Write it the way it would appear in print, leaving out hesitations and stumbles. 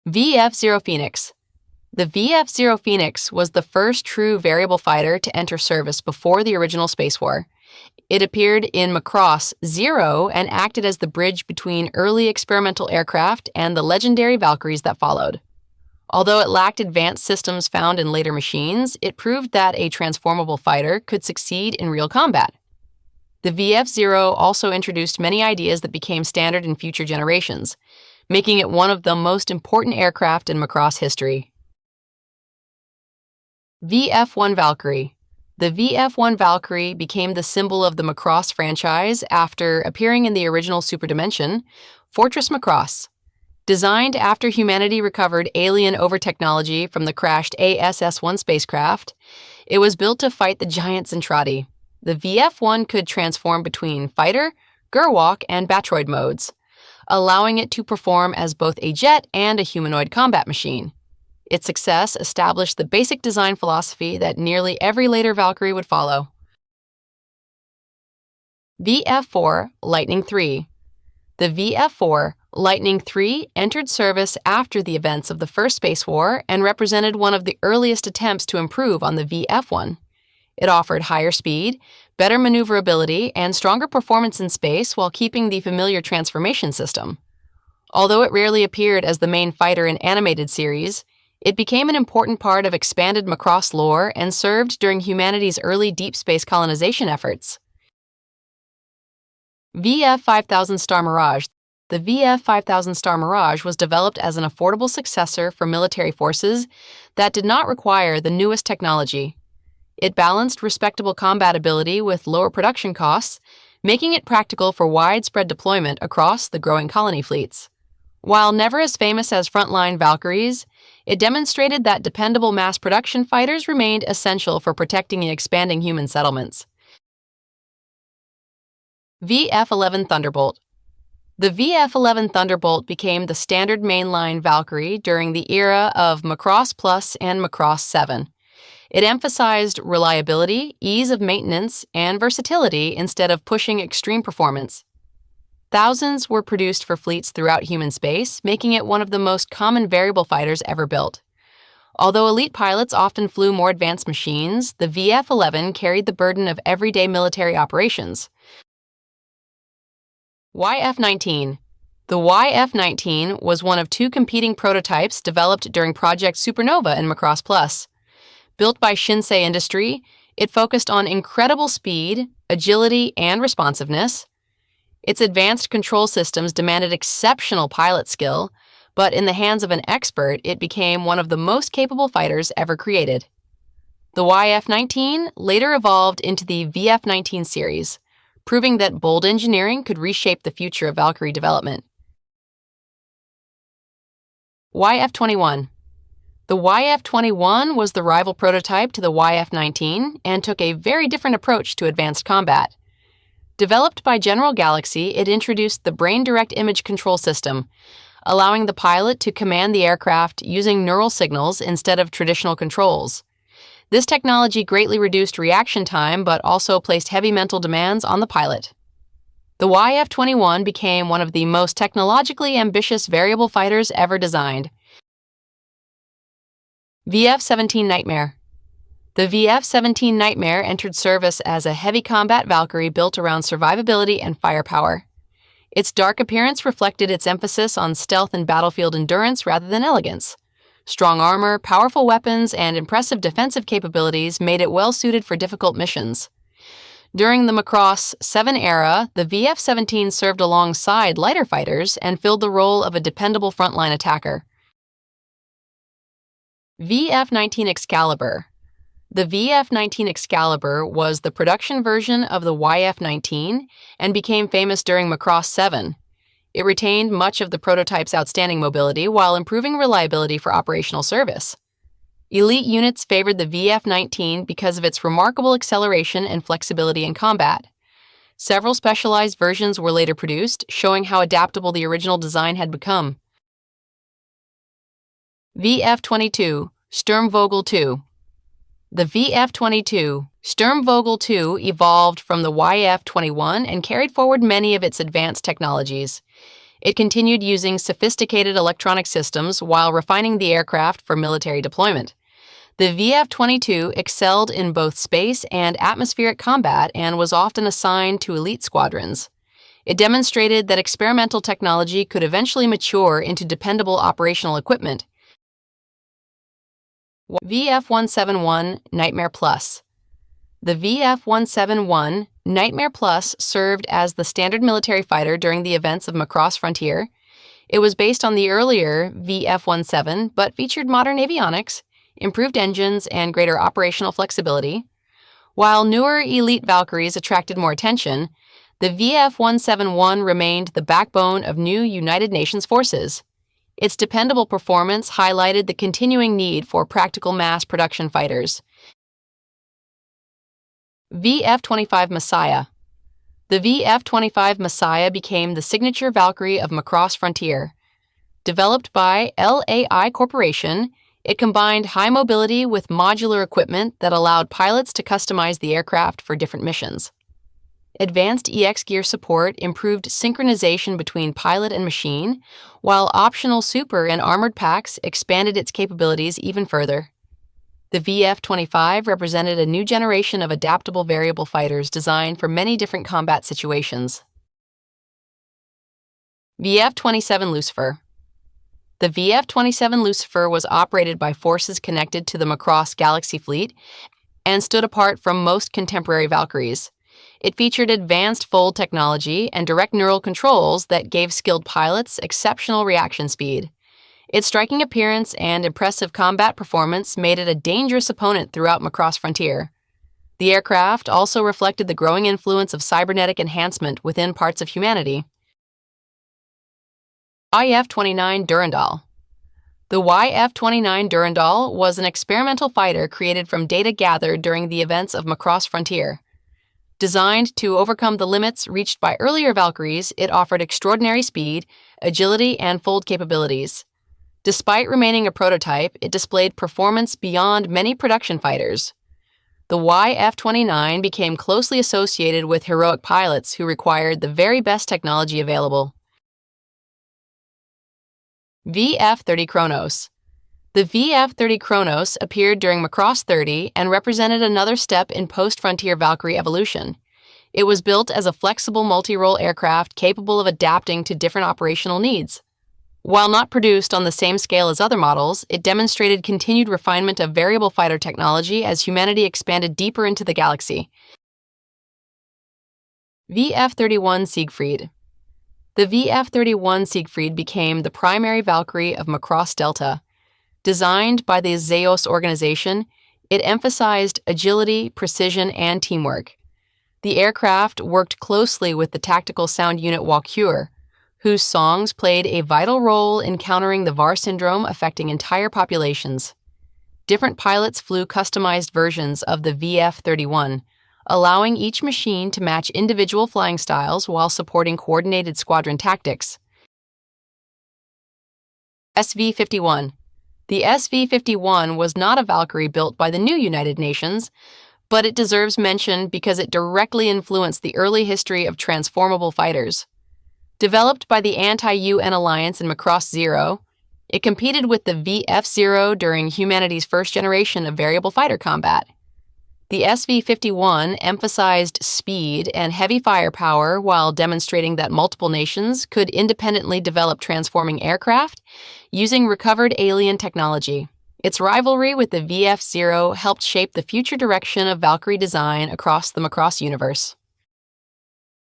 VF-0 Phoenix. The VF-0 Phoenix was the first true variable fighter to enter service before the original Space War. It appeared in Macross 0 and acted as the bridge between early experimental aircraft and the legendary Valkyries that followed. Although it lacked advanced systems found in later machines, it proved that a transformable fighter could succeed in real combat. The VF-0 also introduced many ideas that became standard in future generations, making it one of the most important aircraft in Macross history. VF-1 Valkyrie. The VF-1 Valkyrie became the symbol of the Macross franchise after appearing in the original Superdimension, Fortress Macross. Designed after humanity recovered alien over-technology from the crashed ASS-1 spacecraft, it was built to fight the giant Zentradi. The VF-1 could transform between fighter, Gerwalk, and Batroid modes, allowing it to perform as both a jet and a humanoid combat machine. Its success established the basic design philosophy that nearly every later Valkyrie would follow. VF-4 Lightning III. The VF-4 Lightning III entered service after the events of the First Space War and represented one of the earliest attempts to improve on the VF-1. It offered higher speed, better maneuverability, and stronger performance in space while keeping the familiar transformation system. Although it rarely appeared as the main fighter in animated series, it became an important part of expanded Macross lore and served during humanity's early deep space colonization efforts. VF-5000 Star Mirage. The VF-5000 Star Mirage was developed as an affordable successor for military forces that did not require the newest technology. It balanced respectable combat ability with lower production costs, making it practical for widespread deployment across the growing colony fleets. While never as famous as frontline Valkyries, it demonstrated that dependable mass production fighters remained essential for protecting and expanding human settlements. VF-11 Thunderbolt. The VF-11 Thunderbolt became the standard mainline Valkyrie during the era of Macross Plus and Macross 7. It emphasized reliability, ease of maintenance, and versatility instead of pushing extreme performance. Thousands were produced for fleets throughout human space, making it one of the most common variable fighters ever built. Although elite pilots often flew more advanced machines, the VF-11 carried the burden of everyday military operations. YF-19. The YF-19 was one of two competing prototypes developed during Project Supernova in Macross Plus. Built by Shinsei Industry, it focused on incredible speed, agility, and responsiveness. Its advanced control systems demanded exceptional pilot skill, but in the hands of an expert, it became one of the most capable fighters ever created. The YF-19 later evolved into the VF-19 series, proving that bold engineering could reshape the future of Valkyrie development. YF-21. The YF-21 was the rival prototype to the YF-19 and took a very different approach to advanced combat. Developed by General Galaxy, it introduced the Brain Direct Image Control System, allowing the pilot to command the aircraft using neural signals instead of traditional controls. This technology greatly reduced reaction time but also placed heavy mental demands on the pilot. The YF-21 became one of the most technologically ambitious variable fighters ever designed. VF-17 Nightmare. The VF-17 Nightmare entered service as a heavy combat Valkyrie built around survivability and firepower. Its dark appearance reflected its emphasis on stealth and battlefield endurance rather than elegance. Strong armor, powerful weapons, and impressive defensive capabilities made it well-suited for difficult missions. During the Macross 7 era, the VF-17 served alongside lighter fighters and filled the role of a dependable frontline attacker. VF-19 Excalibur. The VF-19 Excalibur was the production version of the YF-19 and became famous during Macross 7. It retained much of the prototype's outstanding mobility while improving reliability for operational service. Elite units favored the VF-19 because of its remarkable acceleration and flexibility in combat. Several specialized versions were later produced, showing how adaptable the original design had become. VF-22 Sturmvogel II. The VF-22 Sturmvogel II evolved from the YF-21 and carried forward many of its advanced technologies. It continued using sophisticated electronic systems while refining the aircraft for military deployment. The VF-22 excelled in both space and atmospheric combat and was often assigned to elite squadrons. It demonstrated that experimental technology could eventually mature into dependable operational equipment. VF-171 Nightmare Plus. The VF-171 Nightmare Plus served as the standard military fighter during the events of Macross Frontier. It was based on the earlier VF-17, but featured modern avionics, improved engines, and greater operational flexibility. While newer elite Valkyries attracted more attention, the VF-171 remained the backbone of new United Nations forces. Its dependable performance highlighted the continuing need for practical mass production fighters. VF-25 Messiah. The VF-25 Messiah became the signature Valkyrie of Macross Frontier. Developed by LAI Corporation, it combined high mobility with modular equipment that allowed pilots to customize the aircraft for different missions. Advanced EX gear support improved synchronization between pilot and machine, while optional super and armored packs expanded its capabilities even further. The VF-25 represented a new generation of adaptable variable fighters designed for many different combat situations. VF-27 Lucifer. The VF-27 Lucifer was operated by forces connected to the Macross Galaxy fleet and stood apart from most contemporary Valkyries. It featured advanced fold technology and direct neural controls that gave skilled pilots exceptional reaction speed. Its striking appearance and impressive combat performance made it a dangerous opponent throughout Macross Frontier. The aircraft also reflected the growing influence of cybernetic enhancement within parts of humanity. YF-29 Durandal. The YF-29 Durandal was an experimental fighter created from data gathered during the events of Macross Frontier. Designed to overcome the limits reached by earlier Valkyries, it offered extraordinary speed, agility, and fold capabilities. Despite remaining a prototype, it displayed performance beyond many production fighters. The YF-29 became closely associated with heroic pilots who required the very best technology available. VF-30 Chronos. The VF-30 Chronos appeared during Macross 30 and represented another step in post-Frontier Valkyrie evolution. It was built as a flexible multi-role aircraft capable of adapting to different operational needs. While not produced on the same scale as other models, it demonstrated continued refinement of variable fighter technology as humanity expanded deeper into the galaxy. VF-31 Siegfried. The VF-31 Siegfried became the primary Valkyrie of Macross Delta. Designed by the Zeus organization, it emphasized agility, precision, and teamwork. The aircraft worked closely with the tactical sound unit Valkyrie, whose songs played a vital role in countering the VAR syndrome affecting entire populations. Different pilots flew customized versions of the VF-31, allowing each machine to match individual flying styles while supporting coordinated squadron tactics. SV-51. The SV-51 was not a Valkyrie built by the new United Nations, but it deserves mention because it directly influenced the early history of transformable fighters. Developed by the Anti-UN Alliance in Macross Zero, it competed with the VF-0 during humanity's first generation of variable fighter combat. The SV-51 emphasized speed and heavy firepower while demonstrating that multiple nations could independently develop transforming aircraft using recovered alien technology. Its rivalry with the VF-0 helped shape the future direction of Valkyrie design across the Macross universe.